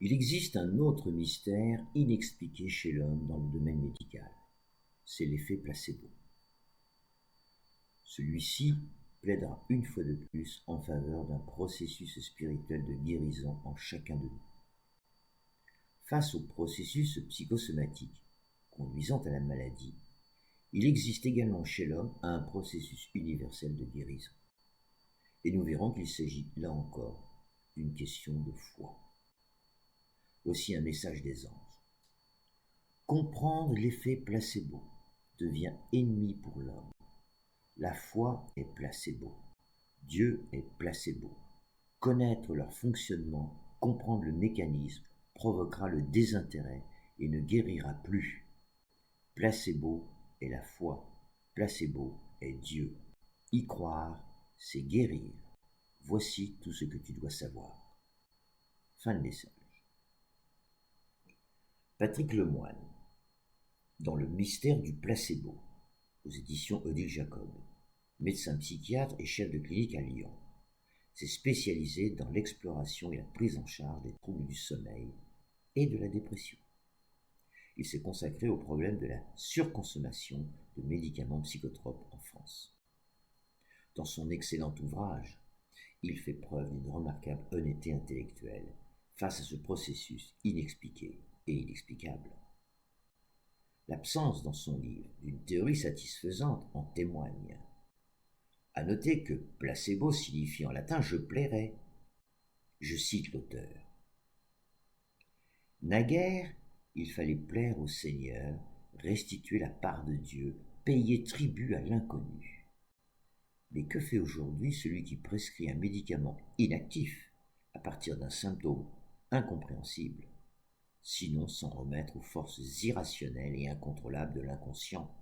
Il existe un autre mystère inexpliqué chez l'homme dans le domaine médical. C'est l'effet placebo. Celui-ci plaidera une fois de plus en faveur d'un processus spirituel de guérison en chacun de nous. Face au processus psychosomatique conduisant à la maladie, il existe également chez l'homme un processus universel de guérison. Et nous verrons qu'il s'agit, là encore, d'une question de foi. Voici un message des anges. Comprendre l'effet placebo devient ennemi pour l'homme. La foi est placebo. Dieu est placebo. Connaître leur fonctionnement, comprendre le mécanisme, provoquera le désintérêt et ne guérira plus. Placebo est la foi. Placebo est Dieu. Y croire, c'est guérir. Voici tout ce que tu dois savoir. Fin de message. Patrick Lemoine, dans Le mystère du placebo, aux éditions Odile Jacob, médecin psychiatre et chef de clinique à Lyon, s'est spécialisé dans l'exploration et la prise en charge des troubles du sommeil et de la dépression. Il s'est consacré au problème de la surconsommation de médicaments psychotropes en France. Dans son excellent ouvrage, il fait preuve d'une remarquable honnêteté intellectuelle face à ce processus inexpliqué et inexplicable. L'absence dans son livre d'une théorie satisfaisante en témoigne. À noter que placebo signifie en latin « je plairai ». Je cite l'auteur. Naguère, il fallait plaire au Seigneur, restituer la part de Dieu, payer tribut à l'inconnu. Mais que fait aujourd'hui celui qui prescrit un médicament inactif à partir d'un symptôme incompréhensible, sinon s'en remettre aux forces irrationnelles et incontrôlables de l'inconscient,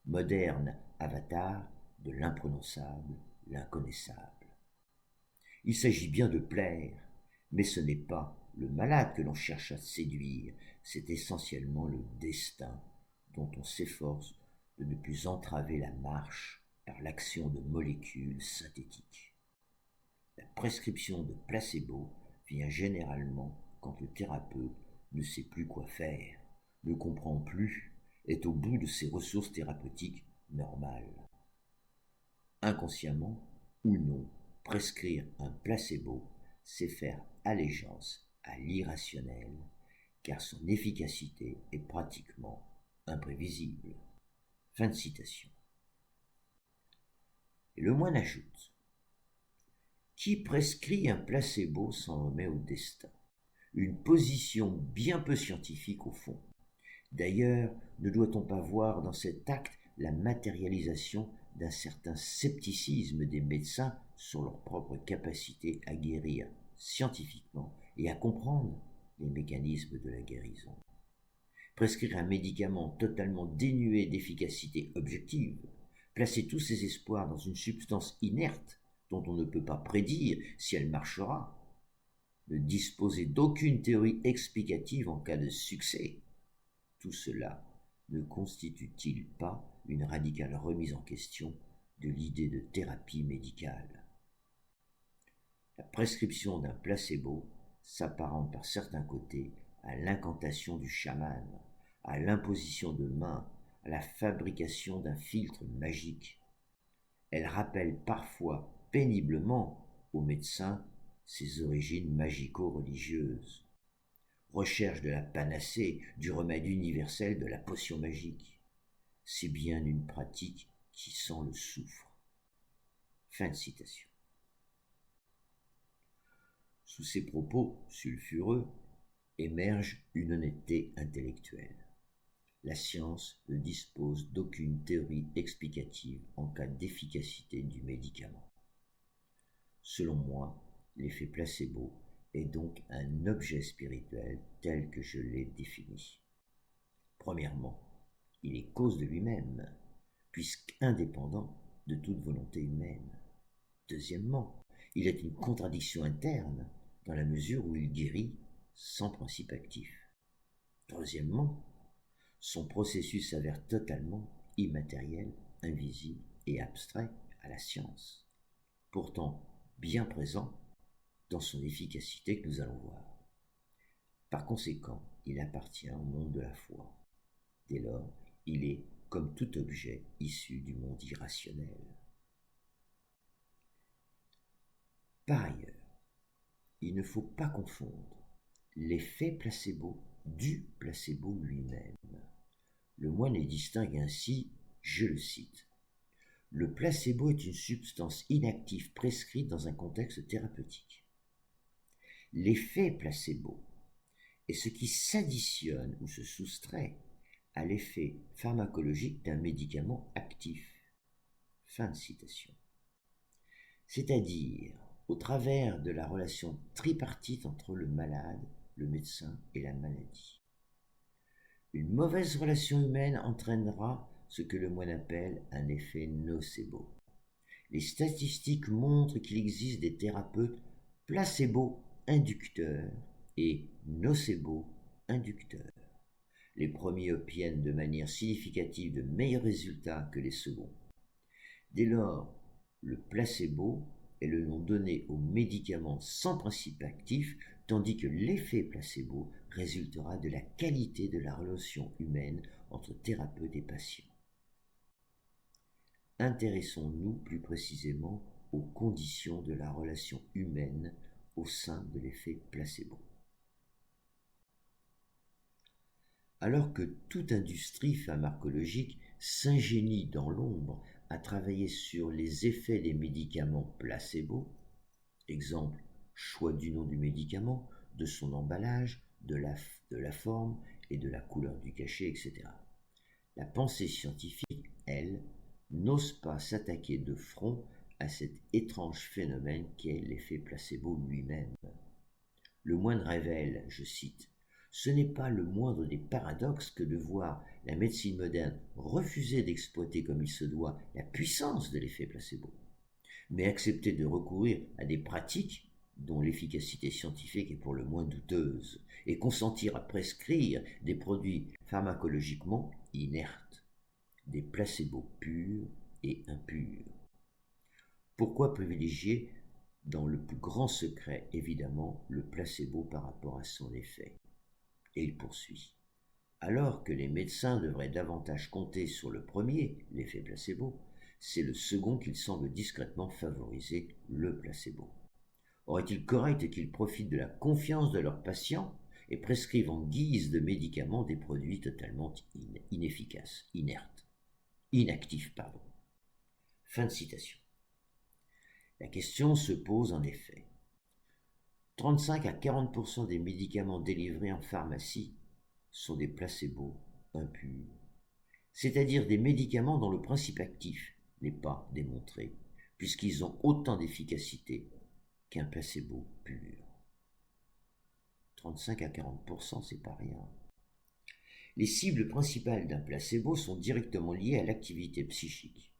moderne avatar de l'imprononçable, l'inconnaissable. Il s'agit bien de plaire, mais ce n'est pas le malade que l'on cherche à séduire, c'est essentiellement le destin dont on s'efforce de ne plus entraver la marche par l'action de molécules synthétiques. La prescription de placebo vient généralement quand le thérapeute ne sait plus quoi faire, ne comprend plus, est au bout de ses ressources thérapeutiques normales. Inconsciemment ou non, prescrire un placebo, c'est faire allégeance à l'irrationnel, car son efficacité est pratiquement imprévisible. Fin de citation. Et le moine ajoute : qui prescrit un placebo s'en remet au destin. Une position bien peu scientifique au fond. D'ailleurs, ne doit-on pas voir dans cet acte la matérialisation d'un certain scepticisme des médecins sur leur propre capacité à guérir scientifiquement et à comprendre les mécanismes de la guérison. Prescrire un médicament totalement dénué d'efficacité objective, placer tous ses espoirs dans une substance inerte dont on ne peut pas prédire si elle marchera, ne disposer d'aucune théorie explicative en cas de succès, tout cela ne constitue-t-il pas une radicale remise en question de l'idée de thérapie médicale ? La prescription d'un placebo s'apparente par certains côtés à l'incantation du chaman, à l'imposition de mains, à la fabrication d'un filtre magique. Elle rappelle parfois péniblement aux médecins ses origines magico-religieuses. Recherche de la panacée, du remède universel, de la potion magique. C'est bien une pratique qui sent le soufre. Fin de citation. Sous ces propos sulfureux émerge une honnêteté intellectuelle. La science ne dispose d'aucune théorie explicative en cas d'efficacité du médicament. Selon moi, l'effet placebo est donc un objet spirituel tel que je l'ai défini. Premièrement, il est cause de lui-même, puisqu'indépendant de toute volonté humaine. Deuxièmement, il est une contradiction interne dans la mesure où il guérit sans principe actif. Troisièmement, son processus s'avère totalement immatériel, invisible et abstrait à la science, pourtant bien présent dans son efficacité que nous allons voir. Par conséquent, il appartient au monde de la foi. Dès lors, il est, comme tout objet, issu du monde irrationnel. Par ailleurs, il ne faut pas confondre l'effet placebo du placebo lui-même. Le moine les distingue ainsi, je le cite. Le placebo est une substance inactive prescrite dans un contexte thérapeutique. L'effet placebo est ce qui s'additionne ou se soustrait à l'effet pharmacologique d'un médicament actif. Fin de citation. C'est-à-dire au travers de la relation tripartite entre le malade, le médecin et la maladie. Une mauvaise relation humaine entraînera ce que le moine appelle un effet nocebo. Les statistiques montrent qu'il existe des thérapeutes placebo-inducteurs et nocebo-inducteurs. Les premiers obtiennent de manière significative de meilleurs résultats que les seconds. Dès lors, le placebo est le nom donné aux médicaments sans principe actif, tandis que l'effet placebo résultera de la qualité de la relation humaine entre thérapeute et patient. Intéressons-nous plus précisément aux conditions de la relation humaine au sein de l'effet placebo. Alors que toute industrie pharmacologique s'ingénie dans l'ombre à travailler sur les effets des médicaments placebo, exemple, choix du nom du médicament, de son emballage, de la forme et de la couleur du cachet, etc. La pensée scientifique, elle, n'ose pas s'attaquer de front à cet étrange phénomène qu'est l'effet placebo lui-même. Le moine révèle, je cite, « Ce n'est pas le moindre des paradoxes que de voir la médecine moderne refuser d'exploiter comme il se doit la puissance de l'effet placebo, mais accepter de recourir à des pratiques dont l'efficacité scientifique est pour le moins douteuse, et consentir à prescrire des produits pharmacologiquement inertes, des placebos purs et impurs. Pourquoi privilégier dans le plus grand secret, évidemment, le placebo par rapport à son effet? Et il poursuit. Alors que les médecins devraient davantage compter sur le premier, l'effet placebo, c'est le second qu'ils semblent discrètement favoriser, le placebo. Aurait-il correct qu'ils profitent de la confiance de leurs patients et prescrivent en guise de médicaments des produits totalement inefficaces, inactifs, Fin de citation. La question se pose en effet. 35 à 40% des médicaments délivrés en pharmacie sont des placebos impurs, c'est-à-dire des médicaments dont le principe actif n'est pas démontré, puisqu'ils ont autant d'efficacité qu'un placebo pur. 35 à 40%, c'est pas rien. Les cibles principales d'un placebo sont directement liées à l'activité psychique.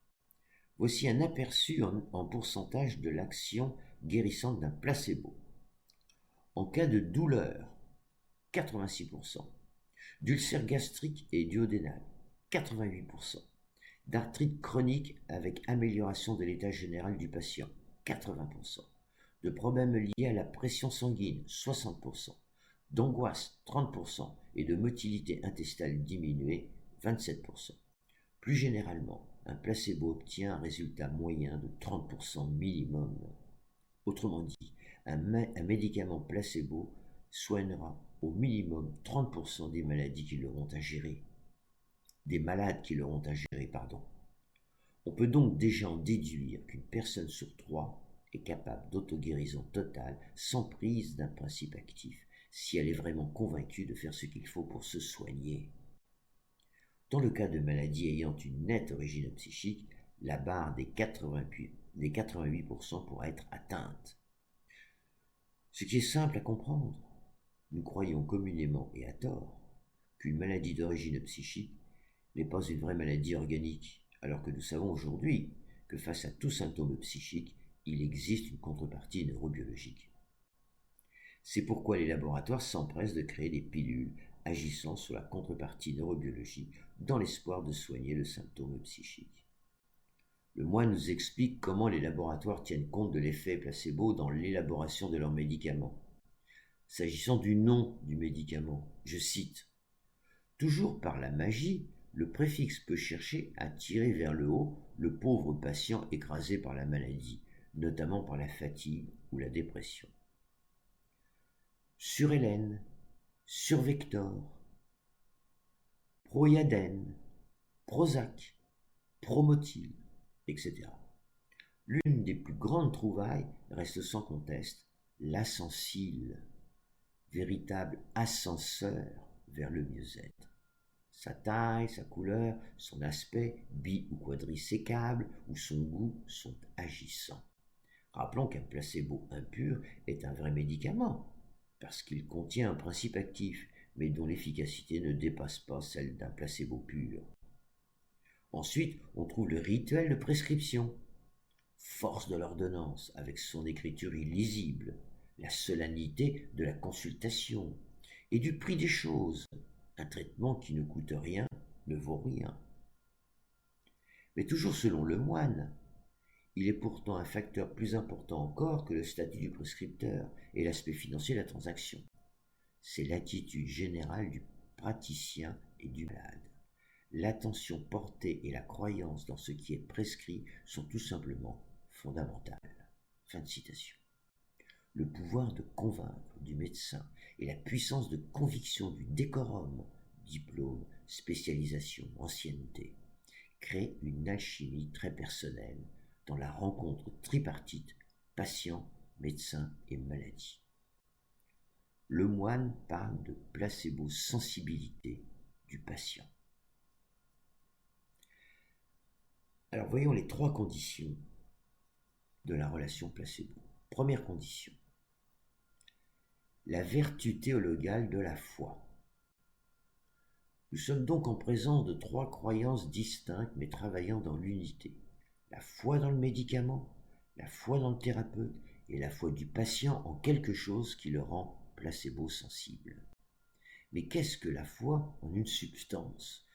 Voici un aperçu en pourcentage de l'action guérissante d'un placebo. En cas de douleur, 86%, d'ulcère gastrique et duodénal, 88%, d'arthrite chronique avec amélioration de l'état général du patient, 80%, de problèmes liés à la pression sanguine, 60%, d'angoisse, 30%, et de motilité intestinale diminuée, 27%. Plus généralement, un placebo obtient un résultat moyen de 30% minimum. Autrement dit, un médicament placebo soignera au minimum 30% des maladies qui l'auront ingéré. Des malades qui l'auront ingéré, On peut donc déjà en déduire qu'une personne sur 3 est capable d'auto-guérison totale sans prise d'un principe actif, si elle est vraiment convaincue de faire ce qu'il faut pour se soigner. Dans le cas de maladies ayant une nette origine psychique, la barre des 88% pourra être atteinte. Ce qui est simple à comprendre, nous croyons communément et à tort qu'une maladie d'origine psychique n'est pas une vraie maladie organique, alors que nous savons aujourd'hui que face à tout symptôme psychique, il existe une contrepartie neurobiologique. C'est pourquoi les laboratoires s'empressent de créer des pilules agissant sur la contrepartie neurobiologique dans l'espoir de soigner le symptôme psychique. Le moine nous explique comment les laboratoires tiennent compte de l'effet placebo dans l'élaboration de leurs médicaments. S'agissant du nom du médicament, je cite: toujours par la magie, le préfixe peut chercher à tirer vers le haut le pauvre patient écrasé par la maladie, notamment par la fatigue ou la dépression. Surhélène, Survector, Proyadène, Prozac, Promotil, etc. L'une des plus grandes trouvailles reste sans conteste l'ascensil, véritable ascenseur vers le mieux-être. Sa taille, sa couleur, son aspect, bi- ou quadrisécable, ou son goût sont agissants. Rappelons qu'un placebo impur est un vrai médicament, parce qu'il contient un principe actif, mais dont l'efficacité ne dépasse pas celle d'un placebo pur. Ensuite, on trouve le rituel de prescription, force de l'ordonnance, avec son écriture illisible, la solennité de la consultation, et du prix des choses. Un traitement qui ne coûte rien ne vaut rien. Mais toujours selon le moine, il est pourtant un facteur plus important encore que le statut du prescripteur et l'aspect financier de la transaction. C'est l'attitude générale du praticien et du malade. L'attention portée et la croyance dans ce qui est prescrit sont tout simplement fondamentales. Fin de citation. Le pouvoir de convaincre du médecin et la puissance de conviction du décorum, diplôme, spécialisation, ancienneté, créent une alchimie très personnelle dans la rencontre tripartite patient, médecin et maladie. Le moine parle de placebo-sensibilité du patient. Alors voyons les 3 conditions de la relation placebo. Première condition, la vertu théologale de la foi. Nous sommes donc en présence de 3 croyances distinctes mais travaillant dans l'unité. La foi dans le médicament, la foi dans le thérapeute et la foi du patient en quelque chose qui le rend placebo-sensible. Mais qu'est-ce que la foi en une substance ?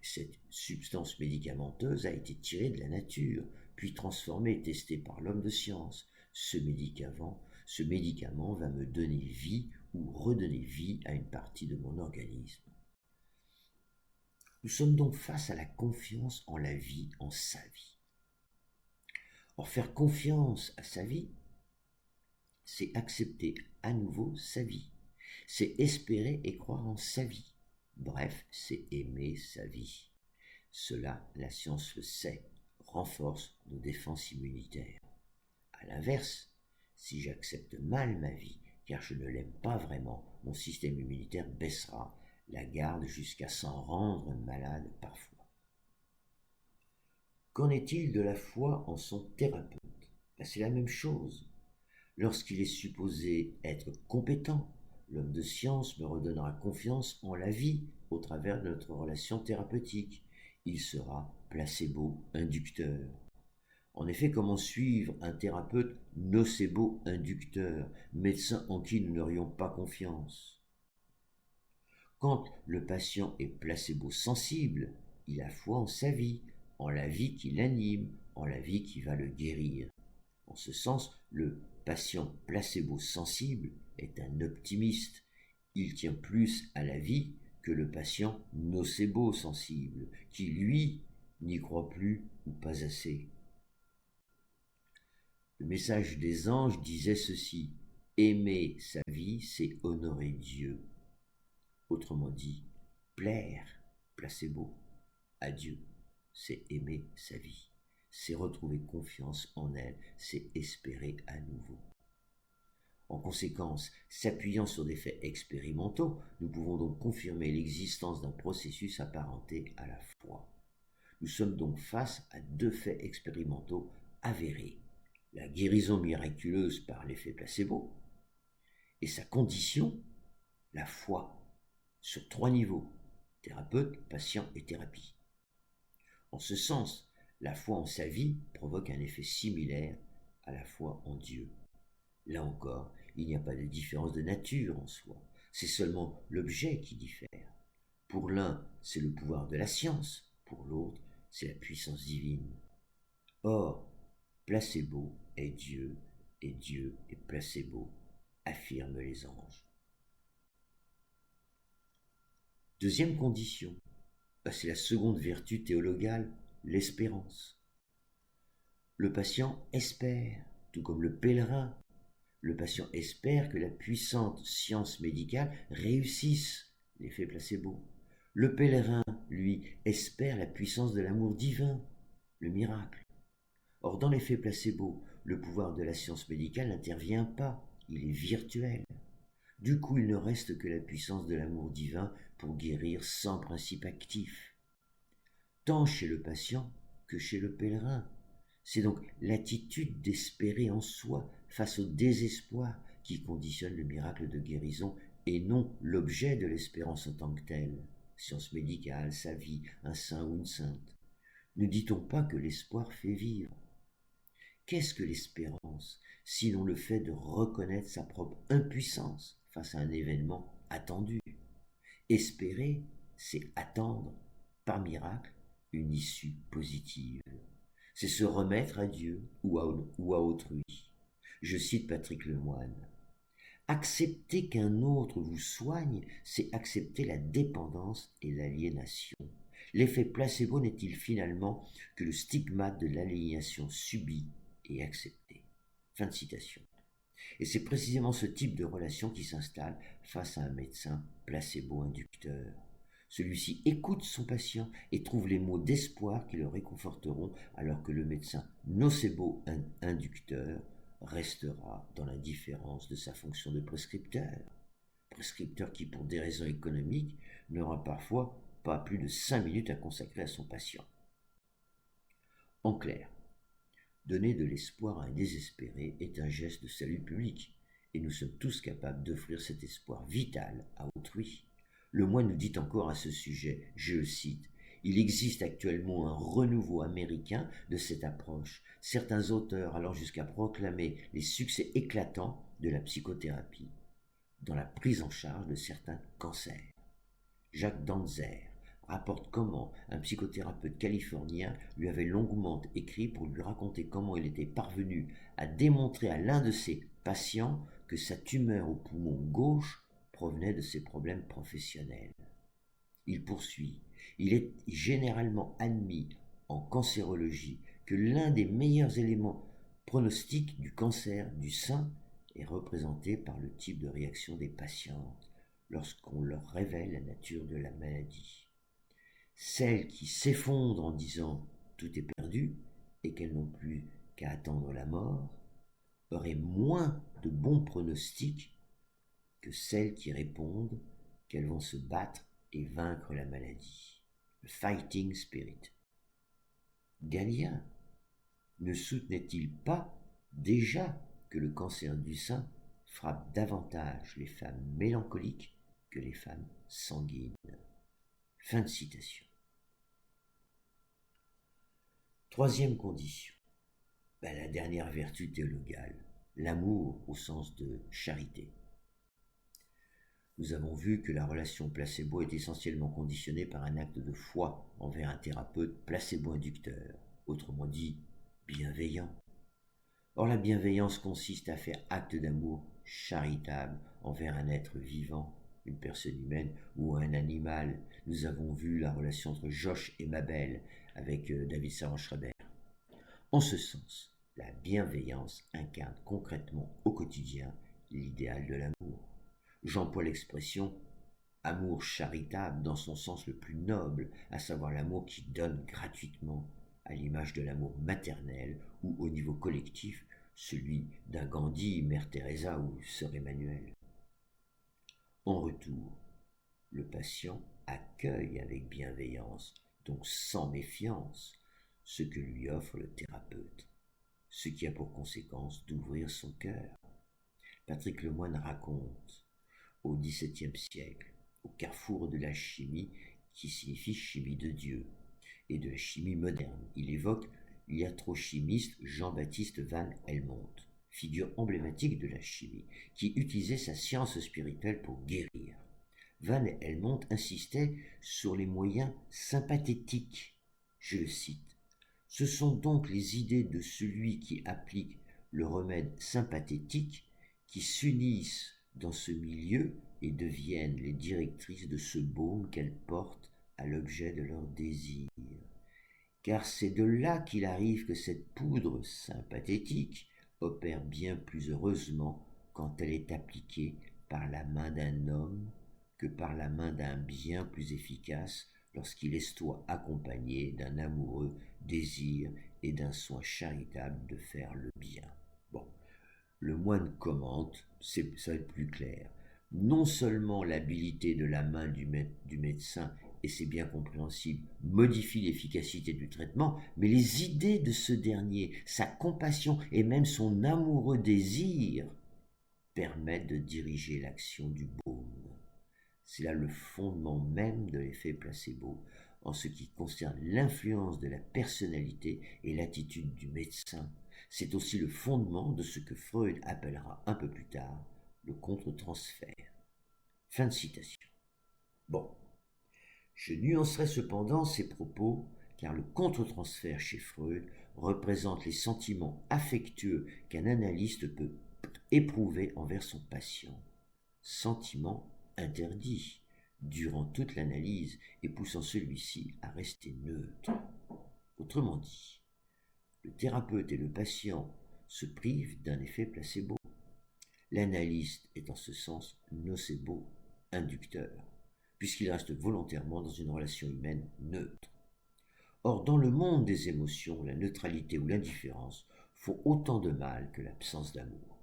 Cette substance médicamenteuse a été tirée de la nature, puis transformée et testée par l'homme de science. Ce médicament va me donner vie ou redonner vie à une partie de mon organisme. Nous sommes donc face à la confiance en la vie, en sa vie. Or, faire confiance à sa vie, c'est accepter à nouveau sa vie. C'est espérer et croire en sa vie. Bref, c'est aimer sa vie. Cela, la science le sait, renforce nos défenses immunitaires. À l'inverse, si j'accepte mal ma vie, car je ne l'aime pas vraiment, mon système immunitaire baissera la garde jusqu'à s'en rendre malade parfois. Qu'en est-il de la foi en son thérapeute ? C'est la même chose. Lorsqu'il est supposé être compétent, l'homme de science me redonnera confiance en la vie au travers de notre relation thérapeutique. Il sera placebo-inducteur. En effet, comment suivre un thérapeute nocebo-inducteur, médecin en qui nous n'aurions pas confiance ? Quand le patient est placebo-sensible, il a foi en sa vie, en la vie qui l'anime, en la vie qui va le guérir. En ce sens, le patient placebo-sensible est un optimiste. Il tient plus à la vie que le patient nocebo-sensible, qui, lui, n'y croit plus ou pas assez. Le message des anges disait ceci: aimer sa vie, c'est honorer Dieu. Autrement dit, plaire, placebo, à Dieu, c'est aimer sa vie. C'est retrouver confiance en elle, c'est espérer à nouveau. En conséquence, s'appuyant sur des faits expérimentaux, nous pouvons donc confirmer l'existence d'un processus apparenté à la foi. Nous sommes donc face à 2 faits expérimentaux avérés: la guérison miraculeuse par l'effet placebo et sa condition, la foi, sur 3 niveaux: thérapeute, patient et thérapie. En ce sens, la foi en sa vie provoque un effet similaire à la foi en Dieu. Là encore, il n'y a pas de différence de nature en soi, c'est seulement l'objet qui diffère. Pour l'un, c'est le pouvoir de la science, pour l'autre, c'est la puissance divine. Or, placebo est Dieu et Dieu est placebo, affirment les anges. Deuxième condition, c'est la seconde vertu théologale, l'espérance. Le patient espère, tout comme le pèlerin. Le patient espère que la puissante science médicale réussisse l'effet placebo. Le pèlerin, lui, espère la puissance de l'amour divin, le miracle. Or, dans l'effet placebo, le pouvoir de la science médicale n'intervient pas, il est virtuel. Du coup, il ne reste que la puissance de l'amour divin pour guérir sans principe actif, tant chez le patient que chez le pèlerin. C'est donc l'attitude d'espérer en soi face au désespoir qui conditionne le miracle de guérison et non l'objet de l'espérance en tant que telle, science médicale, sa vie, un saint ou une sainte. Ne dit-on pas que l'espoir fait vivre? Qu'est-ce que l'espérance, sinon le fait de reconnaître sa propre impuissance face à un événement attendu? Espérer, c'est attendre, par miracle, une issue positive. C'est se remettre à Dieu ou à autrui. Je cite Patrick Lemoine. Accepter qu'un autre vous soigne, c'est accepter la dépendance et l'aliénation. L'effet placebo n'est-il finalement que le stigmate de l'aliénation subie et acceptée? Fin de citation. Et c'est précisément ce type de relation qui s'installe face à un médecin placebo-inducteur. Celui-ci écoute son patient et trouve les mots d'espoir qui le réconforteront, alors que le médecin nocebo-inducteur restera dans l'indifférence de sa fonction de prescripteur. Prescripteur qui, pour des raisons économiques, n'aura parfois pas plus de 5 minutes à consacrer à son patient. En clair, donner de l'espoir à un désespéré est un geste de salut public, et nous sommes tous capables d'offrir cet espoir vital à autrui. Le moine nous dit encore à ce sujet, je le cite, « Il existe actuellement un renouveau américain de cette approche, certains auteurs allant jusqu'à proclamer les succès éclatants de la psychothérapie dans la prise en charge de certains cancers. » Jacques Danzer rapporte comment un psychothérapeute californien lui avait longuement écrit pour lui raconter comment il était parvenu à démontrer à l'un de ses patients que sa tumeur au poumon gauche provenait de ses problèmes professionnels. Il poursuit, il est généralement admis en cancérologie que l'un des meilleurs éléments pronostiques du cancer du sein est représenté par le type de réaction des patientes lorsqu'on leur révèle la nature de la maladie. Celles qui s'effondrent en disant « tout est perdu » et qu'elles n'ont plus qu'à attendre la mort auraient moins de bons pronostics que celles qui répondent qu'elles vont se battre et vaincre la maladie. Le fighting spirit. Galien ne soutenait-il pas déjà que le cancer du sein frappe davantage les femmes mélancoliques que les femmes sanguines? Fin de citation. Troisième condition, la dernière vertu théologale, l'amour au sens de charité. Nous avons vu que la relation placebo est essentiellement conditionnée par un acte de foi envers un thérapeute placebo-inducteur, autrement dit bienveillant. Or la bienveillance consiste à faire acte d'amour charitable envers un être vivant, une personne humaine ou un animal. Nous avons vu la relation entre Josh et Mabel avec David Sarang-Schreiber. En ce sens, la bienveillance incarne concrètement au quotidien l'idéal de l'amour. J'emploie l'expression amour charitable dans son sens le plus noble, à savoir l'amour qui donne gratuitement, à l'image de l'amour maternel ou au niveau collectif, celui d'un Gandhi, Mère Teresa ou Sœur Emmanuel. En retour, le patient accueille avec bienveillance, donc sans méfiance, ce que lui offre le thérapeute, ce qui a pour conséquence d'ouvrir son cœur. Patrick Lemoine raconte, au XVIIe siècle, au carrefour de la chimie, qui signifie chimie de Dieu, et de la chimie moderne, il évoque l'iatrochimiste Jean-Baptiste Van Helmont, figure emblématique de la chimie, qui utilisait sa science spirituelle pour guérir. Van Helmont insistait sur les moyens sympathétiques. Je le cite. « Ce sont donc les idées de celui qui applique le remède sympathétique qui s'unissent dans ce milieu et deviennent les directrices de ce baume qu'elles portent à l'objet de leur désir. Car c'est de là qu'il arrive que cette poudre sympathétique opère bien plus heureusement quand elle est appliquée par la main d'un homme que par la main d'un bien plus efficace lorsqu'il estoie accompagné d'un amoureux désir et d'un soin charitable de faire le bien. Bon, le moine commente, ça va être plus clair. Non seulement l'habilité de la main du médecin, et c'est bien compréhensible, modifie l'efficacité du traitement, mais les idées de ce dernier, sa compassion et même son amoureux désir permettent de diriger l'action du baume. C'est là le fondement même de l'effet placebo, en ce qui concerne l'influence de la personnalité et l'attitude du médecin. C'est aussi le fondement de ce que Freud appellera un peu plus tard le contre-transfert. Fin de citation. Bon, je nuancerai cependant ces propos, car le contre-transfert chez Freud représente les sentiments affectueux qu'un analyste peut éprouver envers son patient. Sentiments interdits durant toute l'analyse et poussant celui-ci à rester neutre. Autrement dit, le thérapeute et le patient se privent d'un effet placebo. L'analyste est en ce sens nocebo-inducteur, puisqu'il reste volontairement dans une relation humaine neutre. Or, dans le monde des émotions, la neutralité ou l'indifférence font autant de mal que l'absence d'amour.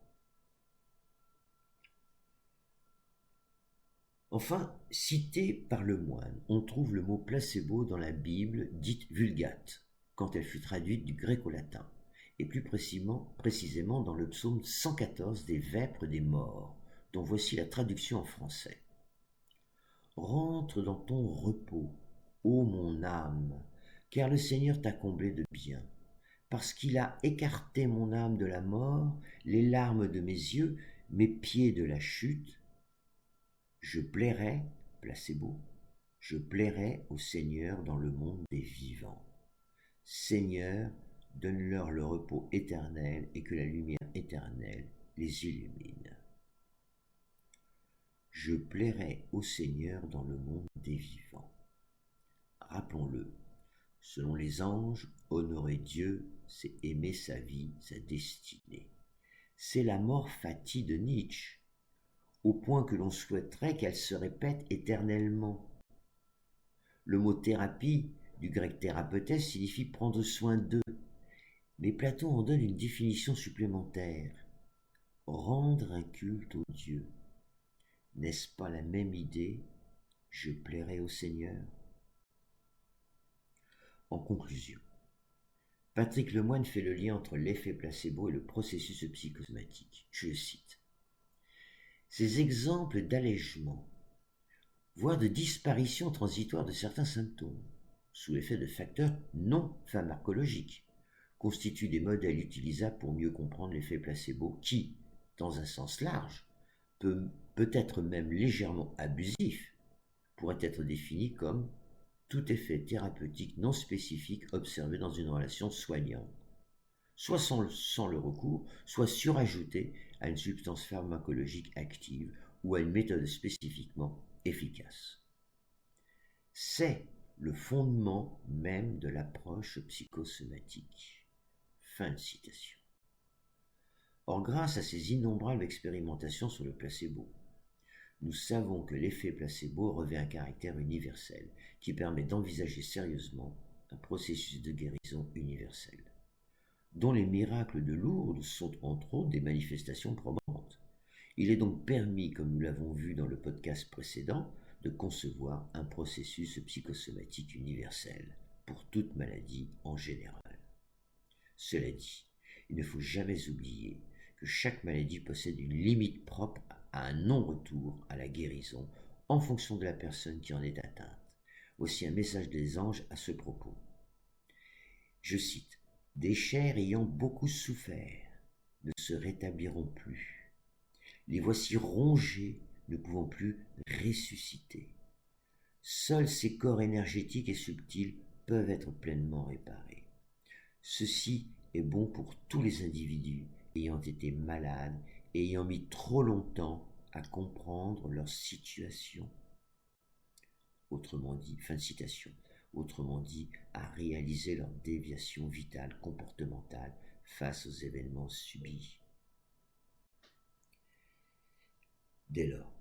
Enfin, cité par le moine, on trouve le mot placebo dans la Bible dite Vulgate, quand elle fut traduite du grec au latin, et plus précisément dans le psaume 114 des Vêpres des morts, dont voici la traduction en français. Rentre dans ton repos, ô mon âme, car le Seigneur t'a comblé de bien, parce qu'il a écarté mon âme de la mort, les larmes de mes yeux, mes pieds de la chute. Je plairai, placebo, je plairai au Seigneur dans le monde des vivants. Seigneur, donne-leur le repos éternel et que la lumière éternelle les illumine. Je plairai au Seigneur dans le monde des vivants. Rappelons-le, selon les anges, honorer Dieu, c'est aimer sa vie, sa destinée. C'est la mort fati de Nietzsche, au point que l'on souhaiterait qu'elle se répète éternellement. Le mot thérapie, du grec thérapeutes, signifie prendre soin d'eux, mais Platon en donne une définition supplémentaire. Rendre un culte au Dieu. N'est-ce pas la même idée? Je plairai au Seigneur. En conclusion, Patrick Lemoine fait le lien entre l'effet placebo et le processus psychosomatique. Je le cite. Ces exemples d'allègement, voire de disparition transitoire de certains symptômes, sous l'effet de facteurs non pharmacologiques, constituent des modèles utilisables pour mieux comprendre l'effet placebo qui, dans un sens large, peut être même légèrement abusif, pourrait être défini comme tout effet thérapeutique non spécifique observé dans une relation soignante, soit sans le recours, soit surajouté à une substance pharmacologique active ou à une méthode spécifiquement efficace. C'est le fondement même de l'approche psychosomatique. Fin de citation. Or, grâce à ces innombrables expérimentations sur le placebo, nous savons que l'effet placebo revêt un caractère universel qui permet d'envisager sérieusement un processus de guérison universel, dont les miracles de Lourdes sont entre autres des manifestations probantes. Il est donc permis, comme nous l'avons vu dans le podcast précédent, de concevoir un processus psychosomatique universel pour toute maladie en général. Cela dit, il ne faut jamais oublier que chaque maladie possède une limite propre à un non-retour à la guérison en fonction de la personne qui en est atteinte. Voici un message des anges à ce propos. Je cite, « Des chairs ayant beaucoup souffert ne se rétabliront plus. Les voici rongés, ne pouvant plus ressusciter. Seuls ces corps énergétiques et subtils peuvent être pleinement réparés. Ceci est bon pour tous les individus ayant été malades ayant mis trop longtemps à comprendre leur situation. Autrement dit, fin de citation, autrement dit, à réaliser leur déviation vitale, comportementale face aux événements subis. Dès lors,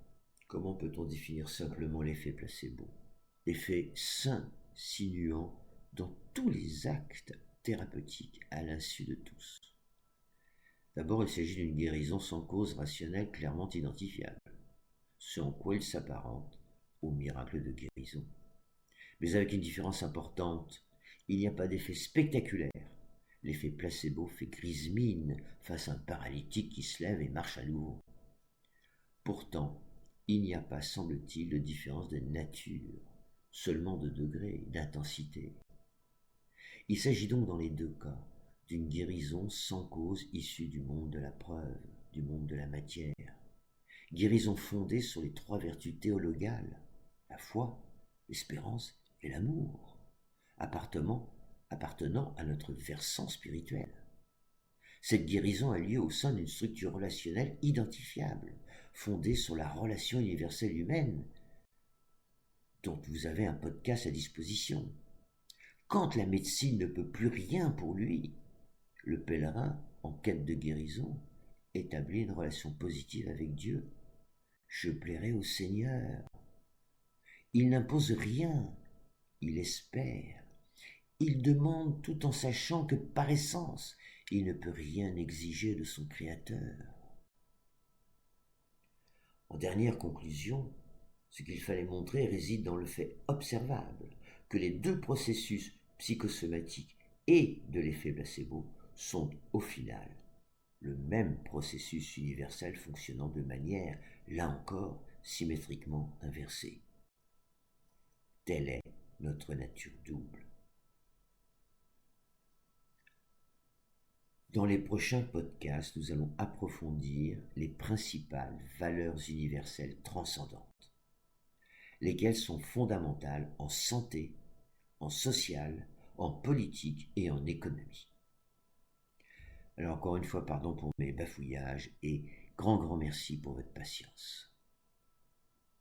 comment peut-on définir simplement l'effet placebo? L'effet s'insinuant dans tous les actes thérapeutiques à l'insu de tous. D'abord, il s'agit d'une guérison sans cause rationnelle clairement identifiable, ce en quoi il s'apparente au miracle de guérison. Mais avec une différence importante, il n'y a pas d'effet spectaculaire. L'effet placebo fait grise mine face à un paralytique qui se lève et marche à nouveau. Pourtant, il n'y a pas, semble-t-il, de différence de nature, seulement de degré, d'intensité. Il s'agit donc dans les deux cas d'une guérison sans cause issue du monde de la preuve, du monde de la matière. Guérison fondée sur les trois vertus théologales, la foi, l'espérance et l'amour, appartenant à notre versant spirituel. Cette guérison a lieu au sein d'une structure relationnelle identifiable, fondée sur la relation universelle humaine, dont vous avez un podcast à disposition. Quand la médecine ne peut plus rien pour lui, le pèlerin, en quête de guérison, établit une relation positive avec Dieu. Je plairai au Seigneur. Il n'impose rien, il espère. Il demande tout en sachant que par essence, il ne peut rien exiger de son Créateur. En dernière conclusion, ce qu'il fallait montrer réside dans le fait observable que les deux processus psychosomatiques et de l'effet placebo sont au final le même processus universel fonctionnant de manière, là encore, symétriquement inversée. Telle est notre nature double. Dans les prochains podcasts, nous allons approfondir les principales valeurs universelles transcendantes, lesquelles sont fondamentales en santé, en social, en politique et en économie. Alors encore une fois, pardon pour mes bafouillages et grand merci pour votre patience.